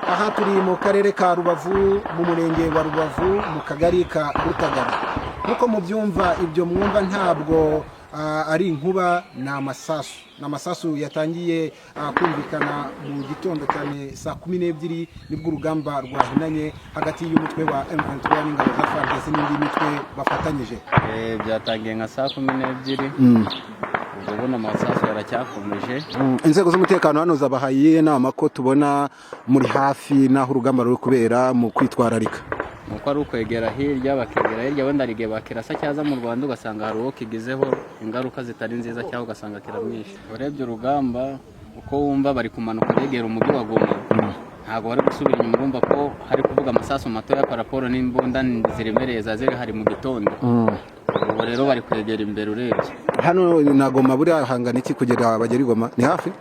Aha turi mu karere ka Rubavu mu murenge wa Rubavu mu kagari ka Rutagara. Nkuko mubyumva ibyo mwumva ntabwo ari inkuba, ni amasasu yatangiye kumvikana mu gitondo cyane saa 12 nibwo urugamba rwahinanye hagati y'umutwe wa M23 n'ingabo za FARDC n'indi mitwe bafatanyije. Byatangiye nka saa 12. Ubona amasasu yaracyakomeje. Inzego z'umutekano hano zabahaye inama ko tubona muri hafi naho urugamba ruri kubera mu kwitwararika. Nuko ari ukwegera hirya bakegera hirya wenda rige bakirasa cyaza mu Rwanda ugasanga hari uwo kigizeho ingaruka zitari nziza cyangwa ugasanga kiramwishe. Urebye urugamba uko wumva bari kumanuka begera umujyi wa Goma, ntabwo bari gusubira inyuma, urumva ko hari kuvuga amasasu mato ya paraporo n'imbunda ziremereye zaziri hari mu gitondo. Ubu rero bari kwegera imbere urebye. Hano na Goma buri ahangana iki kugera bagera Goma? Ni hafi?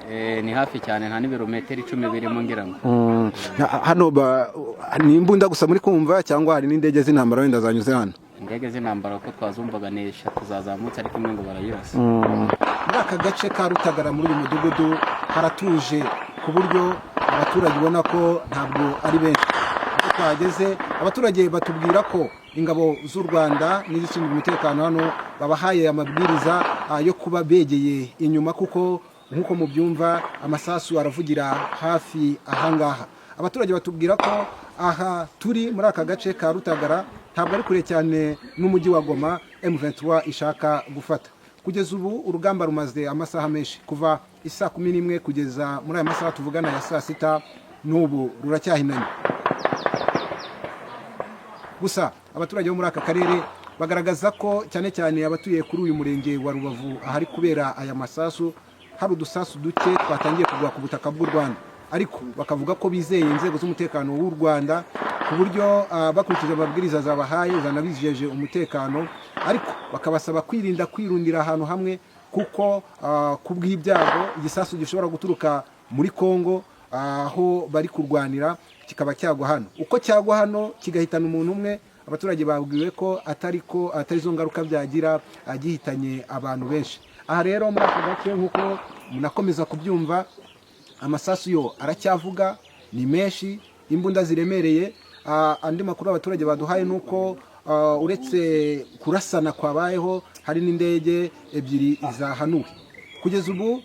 Ni hafi cyane, nta n'ibirometero 10 birimo ngira ngo. Hano ni imbunda gusa muri kumva cyangwa hari n'indege z'intambara wenda zanyuze hano? Indege z'intambara ko twazumvaga nesha tuzazamutse ariko imwe ngo barayirasa. Muri aka gace ka Rutagara muri uyu mudugudu haratuje ku buryo abaturage ubona ko ntabwo ari benshi. Twageze abaturage batubwira ko ingabo z'u Rwanda n'izishinzwe umutekano hano babahaye amabwiriza yo kuba begeye inyuma, kuko nkuko mubyumva amasasu aravugira hafi ahangaha. Abaturage batubwira ko aha turi muri aka gace ka Rutagara ntabwo ari kure cyane n'umujyi wa Goma M23 ishaka gufata. Kugeza ubu urugamba rumaze amasaha menshi, kuva isaa 11 kugeza muri aya masaha tuvugana ya saa 6 n'ubu ruracyahinanye. Gusa abaturage bo muri aka karere bagaragaza ko cyane cyane abatuye kuri uyu murenge wa Rubavu ahari kubera aya masasu hari udusasu duke twatangiye kugwa ku butaka bw'u Rwanda, ariko bakavuga ko bizeye inzego z'umutekano w'u Rwanda ku buryo bakurikije amabwiriza zabahaye zanabijeje umutekano, ariko bakabasaba kwirinda kwirundira ahantu hamwe kuko kubw'ibyago igisasu gishobora guturuka muri Kongo aho bari kurwanira kikaba cyagwa hano. Uko cyagwa hano kigahitana umuntu umwe, abaturage babwiwe ko atari zo ngaruka byagira gihitanye abantu benshi. Aha rero muri aka gace nkuko munakomeza kubyumva amasasu yo aracyavuga, ni menshi, imbunda ziremereye. Andi makuru abaturage baduhaye nuko uretse kurasana kwabayeho hari n'indege ebyiri zahanuwe. Kugeza ubu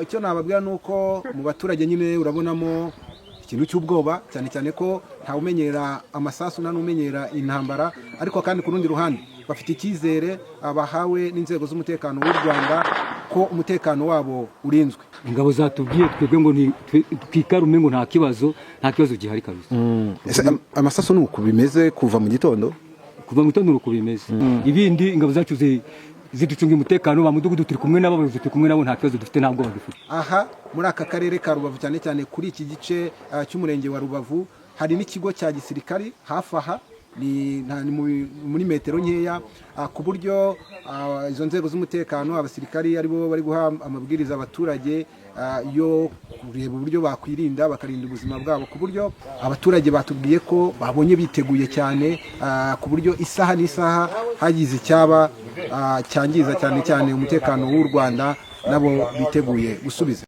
icyo nababwira nuko mu baturage nyine urabonamo ikintu cy'ubwoba, cyane cyane ko ntawumenyera amasasu n'umenyera intambara, ariko kandi ku rundi ruhande bafite icyizere bahawe n'inzego z'umutekano w'u Rwanda ko umutekano wabo urinzwe. Ingabo zatubwiye twebwe ngo twikarume ngo nta kibazo gihari kabisa. Amasasu nuko bimeze kuva mu gitondo nuko bimeze. Ibindi ingabo zacu ziducunga umutekano ba mudugudu turi kumwe nabo nta kibazo dufite, ntabwo badufite. Aha muri aka karere ka Rubavu cyane cyane kuri iki gice cy'umurenge wa Rubavu hari n'ikigo cya gisirikari hafi aha, ni muri metero nkeya, ku buryo izo nzego z'umutekano abasirikari aribo bari guha amabwiriza abaturage yo kureba uburyo bakwirinda bakarinda ubuzima bwabo, ku buryo abaturage batubwiye ko babonye biteguye cyane, ku buryo isaha n'isaha hagize icyaba cyangiza cyane cyane umutekano w'u Rwanda nabo biteguye gusubiza.